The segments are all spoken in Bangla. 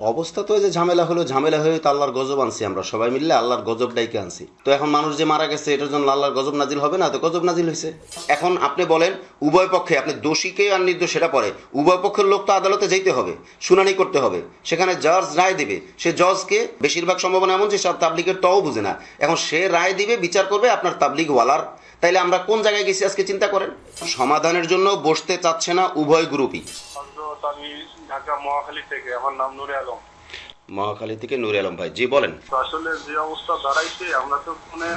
অবস্থা তো এই যে ঝামেলা হলো, ঝামেলা হয়ে তো আল্লাহর গজব আনছি, আমরা সবাই মিললে আল্লাহর গজব ডাইকে আনছি। তো এখন মানুষ যে মারা গেছে এটার জন্য আল্লাহর গজব নাজিল হবে না? তো গজব নাজিল হয়েছে। এখন আপনি বলেন, উভয় পক্ষে আপনি দোষীকে আর নির্দোষ সেটা পরে, উভয় পক্ষের লোক তো আদালতে যাইতে হবে, শুনানি করতে হবে, সেখানে জজ রায় দিবে। সে জজকে বেশিরভাগ সম্ভাবনা এমন যে সব তাবলিগের তও বুঝে না, এখন সে রায় দিবে, বিচার করবে আপনার তাবলিগ ওয়ালার। তাইলে আমরা কোন জায়গায় গেছি আজকে চিন্তা করেন। সমাধানের জন্য বসতে চাচ্ছে না উভয় গ্রুপই। হযরত আমি ঢাকা মহাখালী থেকে, আমার নাম নূরে আলম। মহাখালী থেকে নুরে আলম ভাই, জি বলেন। তো আসলে যে অবস্থা দাঁড়াইছে, আমরা তো মানে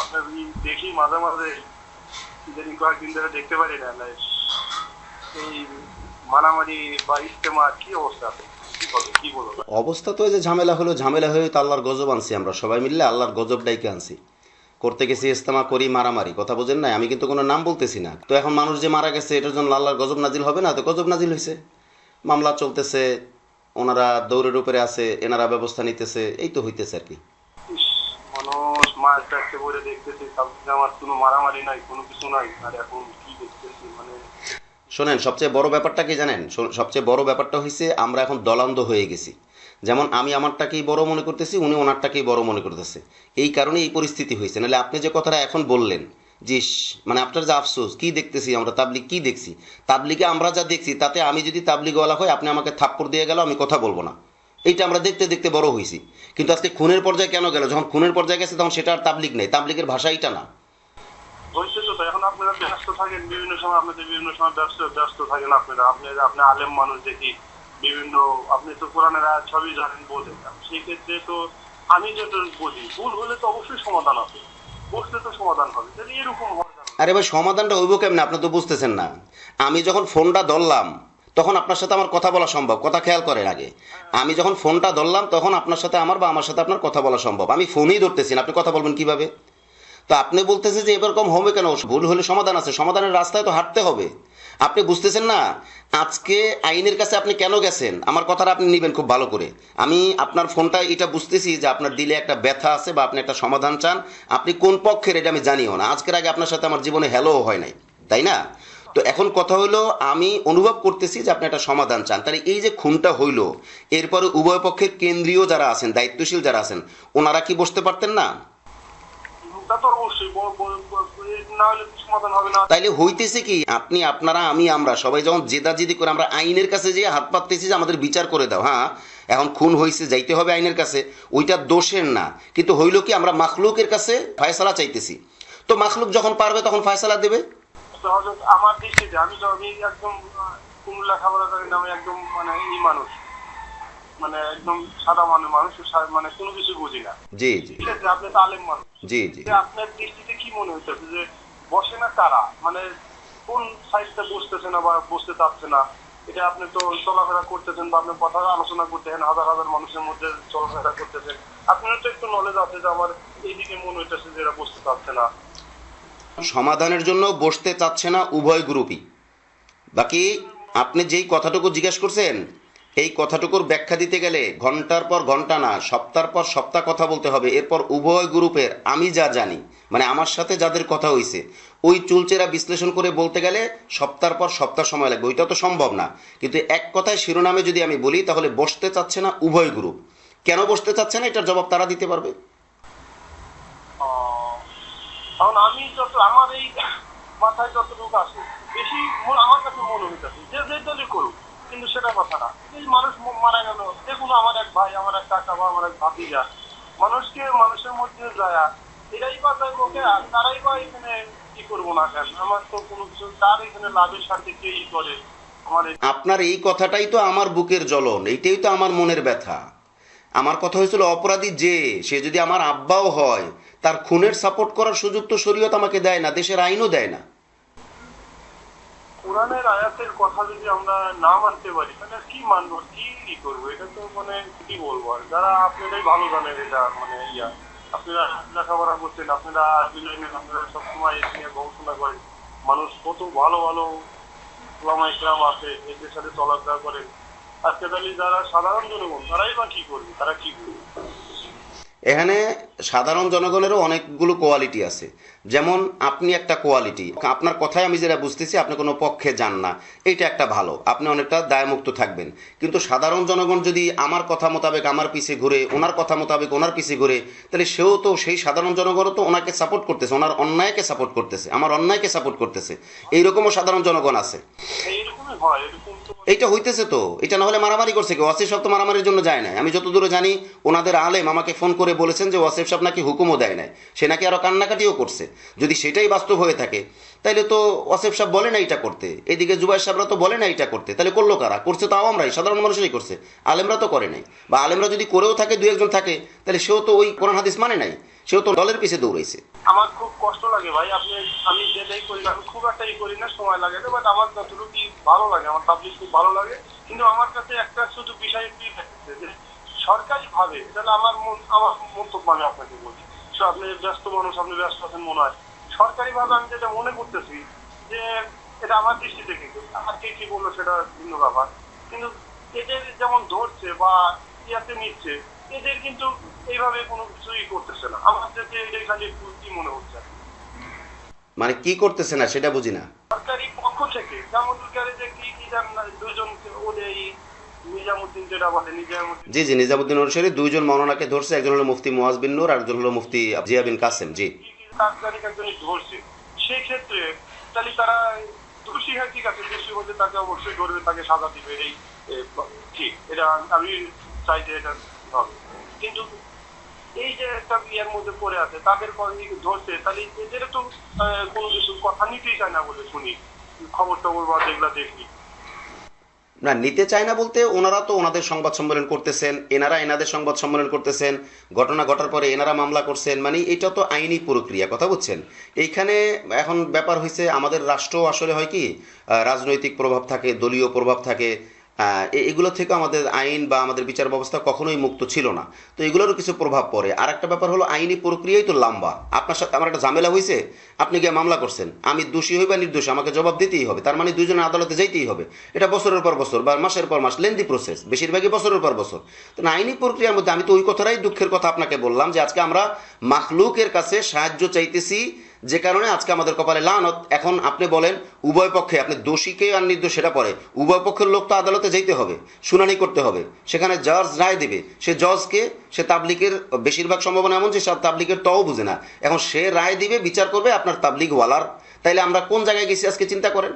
আপনার দেখি মাঝে মাঝে, ইদানিং কয়েকদিন ধরে দেখতে পারি না এই মারামারি বা ইজতেমা কি অবস্থা আছে, কি বলবো। অবস্থা তো এই যে ঝামেলা হলো, ঝামেলা হয়ে তো আল্লাহর গজব আনছি, আমরা সবাই মিললে আল্লাহর গজব ডাইকে আনছি। করতে গেছি ইস্তেমা করি মারামারি, কথা বোঝেন নাই? আমি কিন্তু কোনো নাম বলতেছি না। তো এখন মানুষ যে মারা গেছে এটার জন্য আল্লাহর গজব নাজিল হবে না? তো গজব নাজিল হয়েছে। মামলা চলতেছে, ওনারা দৌড়ের উপরে আছে, এনারা ব্যবস্থা নিতেছে, এই তো হইতেছে আর কি। মানুষ মাছ দেখতে বলে দেখতেছে, আমার কোনো মারামারি নাই, কোনো কিছু নাই, আর এখন কি দেখতেছি মানে। শোনেন, সবচেয়ে বড় ব্যাপারটা কি জানেন? সবচেয়ে বড় ব্যাপারটা হয়েছে আমরা এখন দলান্ধ হয়ে গেছি। যেমন আমি আমারটাকেই বড় মনে করতেছি, উনি ওনারটাকেই বড় মনে করতেছে। এই কারণে এই পরিস্থিতি হয়েছে। নাহলে আপনি যে কথাটা এখন বললেন, যে মানে আপনার যে আফসোস, কি দেখতেছি আমরা, তাবলিগ কি দেখছি, তাবলিগে আমরা যা দেখছি তাতে আমি যদি তাবলিগওয়ালা হয়, আপনি আমাকে থাপ্পড় দিয়ে গেল, আমি কথা বলবো না। এইটা আমরা দেখতে দেখতে বড় হয়েছি। কিন্তু আজকে খুনের পর্যায়ে কেন গেল? যখন খুনের পর্যায়ে গেছে তখন সেটা আর তাবলিগ নেই, তাবলিগের ভাষা এটা না। হয়েছে তো, এখন আপনারা ব্যস্ত থাকেন, বিভিন্ন সময় আপনাদের বিভিন্ন সময় ব্যস্ত থাকেন আপনারা, আপনি আলেম মানুষ দেখি বিভিন্ন, আপনি তো কোরআনের আয়াত সবই জানেন বলেন, সেই ক্ষেত্রে তো আমি যেটা বলি, ভুল হলে তো অবশ্যই সমাধান হবে, বসলে তো সমাধান হবে, তাহলে এরকম হবে কেন? আরে ভাই, সমাধানটা হইব কেমনে? আপনি তো বুঝতেছেন না। আমি যখন ফোনটা ধরলাম তখন আপনার সাথে আমার কথা বলা সম্ভব, কথা খেয়াল করেন আগে। আমি যখন ফোনটা ধরলাম তখন আপনার সাথে আমার বা আমার সাথে আপনার কথা বলা সম্ভব। আমি ফোনই ধরতেছি না, আপনি কথা বলবেন কিভাবে? তো আপনি বলতেছেন যে এরকম হবে কেন? ভুল হলে সমাধান আছে, সমাধানের রাস্তায় তো হাঁটতে হবে। আপনি বুঝতেছেন না। আজকে আইনের কাছে আপনি কেন গেছেন, আমার কথাটা আপনি নেবেন খুব ভালো করে। আমি আপনার ফোনটা এটা বুঝতেছি যে আপনার দিলে একটা ব্যথা আছে বা আপনি একটা সমাধান চান। আপনি কোন পক্ষের এটা আমি জানিও না, আজকের আগে আপনার সাথে আমার জীবনে হ্যালো হয় নাই, তাই না? তো এখন কথা হইলো, আমি অনুভব করতেছি যে আপনি একটা সমাধান চান। তাহলে এই যে খুনটা হইলো, এরপরে উভয় পক্ষের কেন্দ্রীয় যারা আছেন, দায়িত্বশীল যারা আছেন, ওনারা কি বসতে পারতেন না? তা তো অবশ্যই না হলে তো সমাধান হবে না। তাইলে হইতেছে কি, আপনি, আপনারা, আমি, আমরা সবাই যখন জেদাজেদি করে আমরা আইনের কাছে যেয়ে হাত পাততেছি যে আমাদের বিচার করে দাও। হ্যাঁ, এখন খুন হয়েছে, যাইতে হবে আইনের কাছে, ওইটা দোষের না। কিন্তু হইল কি, আমরা মাখলুকের কাছে ফয়সালা চাইতেছি। তো মাখলুক যখন পারবে তখন ফয়সালা দেবে। আমার দৃষ্টিতে আমি তো, আমি একদম কোন লেখাপড়া করি না, আমি একদম মানে এই মানুষ, মানে একদম সাদা মানুষ, মানে কোনো কিছু বুঝি না। জি জি। ঠিক আছে, আপনি তো আলেম মানুষ। জি জি। আপনার দৃষ্টিতে কি মনে হইতেছে যে বসে না কারা, মানে কোন সাইডটা বসতেছে না বা বসতে চাচ্ছে না? এটা আপনি তো চলাফেরা করতেছেন বা আপনি কথা আলোচনা করতেছেন, হাজার হাজার মানুষের মধ্যে চলাফেরা করতেছেন, আপনার তো একটু নলেজ আছে যে আমার এইদিকে মনে হইতেছে যে এরা বসতে চাচ্ছে না। সমাধানের জন্য বসতে চাচ্ছে না উভয় গ্রুপই। বাকি আপনি যেই কথাটুকু জিজ্ঞেস করছেন, এই কথাটুকুর ব্যাখ্যা দিতে গেলে ঘন্টার পর ঘন্টা না, সপ্তাহের পর সপ্তাহ কথা বলতে হবে। এরপর উভয় গ্রুপের আমি যা জানি, মানে আমার সাথে যাদের কথা হয়েছে, ওই চুলচেরা বিশ্লেষণ করে বলতে গেলে সপ্তাহের পর সপ্তাহ সময় লাগবে। ওইটা তো সম্ভব না। কিন্তু এক কথায় শিরোনামে যদি আমি বলি, তাহলে বসতে চাচ্ছে না উভয় গ্রুপ। কেন বসতে চাচ্ছে না, এটার জবাব তারা দিতে পারবে। কারণ আমি যত আমার এই মাথায় যতটুকু আছে, বেশি আমার কাছে মনে হইতেছে যে যে দলই করুক, কিন্তু সেটা কথা না। এই মানুষ মারা গেল, দেখুন আমার এক ভাই, আমার এক কাকা বা আমার এক ভাতিজা, মানুষকে মানুষের মধ্যে যায়, এরাই বা তাই ওকে, আর তারাই বা এখানে কি করবো না কেন? আমার তো কোনো কিছু, তার এখানে লাভের সাথে কে ই করে আমার। আপনার এই কথাটাই তো আমার বুকের জ্বলন, এইটাই তো আমার মনের ব্যথা। আমার কথা হয়েছিল, অপরাধী যে, সে যদি আমার আব্বাও হয়, তার খুনের সাপোর্ট করার সুযোগ তো শরীয়ত আমাকে দেয় না, দেশের আইনও দেয় না। কোরআনের আয়াতের কথা যদি আমরা না মানতে পারি, তাহলে কি মানবো, কি করবো? এটা তো মানে কি বলবো, আর যারা আপনারাই ভালো জানেন এটা, মানে ইয়া, আপনারা লেখাপড়া করছেন, আপনারা আপনারা সবসময় এটা নিয়ে গবেষণা করেন, মানুষ কত ভালো ভালো ওলামা ইকরাম আছে, এদের সাথে চলাফেরা করেন। আজকে তাহলে যারা সাধারণ জনগণ, তারাই বা কি করবে, তারা কি করবে? এখানে সাধারণ জনগণেরও অনেকগুলো কোয়ালিটি আছে। যেমন আপনি একটা কোয়ালিটি, আপনার কথায় আমি যেটা বুঝতেছি আপনি কোনো পক্ষে যান না, এইটা একটা ভালো, আপনি অনেকটা দায়মুক্ত থাকবেন। কিন্তু সাধারণ জনগণ যদি আমার কথা মোতাবেক আমার পিছে ঘুরে, ওনার কথা মোতাবেক ওনার পিছে ঘুরে, তাহলে সেও তো, সেই সাধারণ জনগণও তো ওনাকে সাপোর্ট করতেছে, ওনার অন্যায়কে সাপোর্ট করতেছে, আমার অন্যায়কে সাপোর্ট করতেছে। এইরকমও সাধারণ জনগণ আছে। এইরকমই হয়, এরকম তো এইটা হইতেছে তো, এটা না হলে মারামারি করছে কেউ? ওয়াসিফ সাহেব তো মারামারির জন্য যায় না। আমি যতদূর জানি ওনাদের আলেম আমাকে ফোন করে বলেছেন যে ওয়াসিফ সাহেব নাকি হুকুমও দেয় নাই, সে নাকি আরো কান্নাকাটিও করছে। যদি সেটাই বাস্তব হয়ে থাকে তাইলে তো ওয়াসিফ সাহেব বলে না এটা করতে, এদিকে জুবাইর সাহেবরা তো বলে না এটা করতে, তাহলে করলো কারা? করছে তো আওয়ামরাই, সাধারণ মানুষরাই করছে, আলেমরা তো করে নাই। বা আলেমরা যদি করেও থাকে, দু একজন থাকে, তাহলে সেও তো ওই কোরআন হাদিস মানে নাই, সেও তো দলের পিছে দৌড়াইছে। আমার খুব কষ্ট লাগে ভাই। আমি যেটাই করি না, আমি খুব একটাই করি না, সময় লাগে না, বাট আমার যতটুকু ভালো লাগে, আমার তাবলিগ খুব ভালো লাগে। কিন্তু আমার কাছে একটা শুধু বিষয় কি থাকছে যে সরকারি ভাবে, তাহলে আমার মন্তব্য আমি আপনাকে বলি, আপনি ব্যস্ত মানুষ, আপনি ব্যস্ত আছেন মনে হয়। সরকারি ভাবে আমি যেটা মনে করতেছি যে এটা আমার দৃষ্টিতে, কিন্তু আমার কে কি বললো সেটা ভিন্ন ব্যাপার, কিন্তু এদের যেমন ধরছে বা ইয়াতে নিচ্ছে, এদের কিন্তু এইভাবে কোনো কিছুই করতেছে না। আমার কাছে এটাই খালি কি মনে হচ্ছে, মানে কি করতেছে না সেটা বুঝি না। সরকারি পক্ষ থেকে জামাতুলকারী যে কি কি দুজন ওদের নিজামুদ্দিন, যেটা বলে নিজামুদ্দিন, জি জি, নিজামুদ্দিন অনুসারী দুইজন মৌলানাকে ধরছে, একজন হলো মুফতি মুয়াজ বিন নূর আর একজন হলো মুফতি জিয়া বিন কাসেম। জি, কি কি তাৎক্ষণিক একজনই ধরছে। সেই ক্ষেত্রে তাহলে তারা দোষী হয়, ঠিক আছে, দোষী হলে তাকে অবশ্যই ধরবে, তাকে সাজা দিবে, এই ঠিক, এটা আমি চাই যে এটা হবে। কিন্তু এই যে একটা ইয়ের মধ্যে পড়ে আছে, তাদের ধরছে, তাহলে এদের তো কোনো কিছু কথা নিতেই চায় না বলে শুনি, খবর টবর বা যেগুলা দেখি। না, নিতে চায় না বলতে ওনারা তো ওনাদের সংবাদ সম্মেলন করতেছেন, এনারা এনাদের সংবাদ সম্মেলন করতেছেন, ঘটনা ঘটার পরে এনারা মামলা করছেন, মানে এটা তো আইনি প্রক্রিয়া, কথা বুঝছেন? এইখানে এখন ব্যাপার হয়েছে, আমাদের রাষ্ট্র আসলে হয় কি, রাজনৈতিক প্রভাব থাকে, দলীয় প্রভাব থাকে, এগুলো থেকে আমাদের আইন বা আমাদের বিচার ব্যবস্থা কখনোই মুক্ত ছিল না। তো এগুলোরও কিছু প্রভাব পড়ে। আর একটা ব্যাপার হলো, আইনি প্রক্রিয়াই তো লম্বা। আপনার সাথে আমার একটা ঝামেলা হয়েছে, আপনি গিয়ে মামলা করছেন, আমি দোষী হই বা নির্দোষী আমাকে জবাব দিতেই হবে, তার মানে দুইজনের আদালতে যাইতেই হবে। এটা বছরের পর বছর বা মাসের পর মাস লেন্দি প্রসেস, বেশিরভাগই বছরের পর বছর। তো আইনি প্রক্রিয়ার মধ্যে আমি তো ওই কথাটাই দুঃখের কথা আপনাকে বললাম যে আজকে আমরা মাখলুকের কাছে সাহায্য চাইতেছি, যে কারণে আজকে আমাদের কপালে লানত। এখন আপনি বলেন, উভয় পক্ষে, আপনি দোষীকে আর নির্দোষ সেটা পরে, উভয় পক্ষের লোক তো আদালতে যাইতে হবে, শুনানি করতে হবে, সেখানে জজ রায় দেবে। সে জজকে, সে তাবলিগের, বেশিরভাগ সম্ভাবনা এমন যে সে তাবলিগের তও বুঝে না, এখন সে রায় দিবে, বিচার করবে আপনার তাবলিগ ওয়ালার। তাইলে আমরা কোন জায়গায় গেছি আজকে চিন্তা করেন।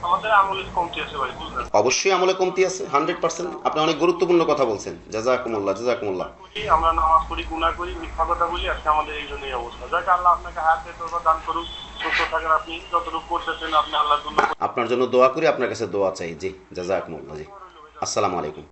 আমাদের আমলের কমতি আছে ভাই, বুঝলেন? অবশ্যই আমলে কমতি আছে, 100%। আপনি অনেক গুরুত্বপূর্ণ কথা বলছেন, জাযাকুমুল্লাহ, জাযাকুমুল্লাহ। আমরা নামাজ পড়ি, গুনাহ করি, মিথ্যা কথা বলি, আজকে আমাদের এই জন্যই অবস্থা। যাকে আল্লাহ আপনাকে হায়াতে তওবা দান করুক, সুস্থ থাকেন, আপনি যতটুকু করতেছেন আপনি আল্লাহর জন্য। আপনার জন্য দোয়া করি, আপনার কাছে দোয়া চাই। জি, জাযাকুমুল্লাহ। জি, আসসালামু আলাইকুম।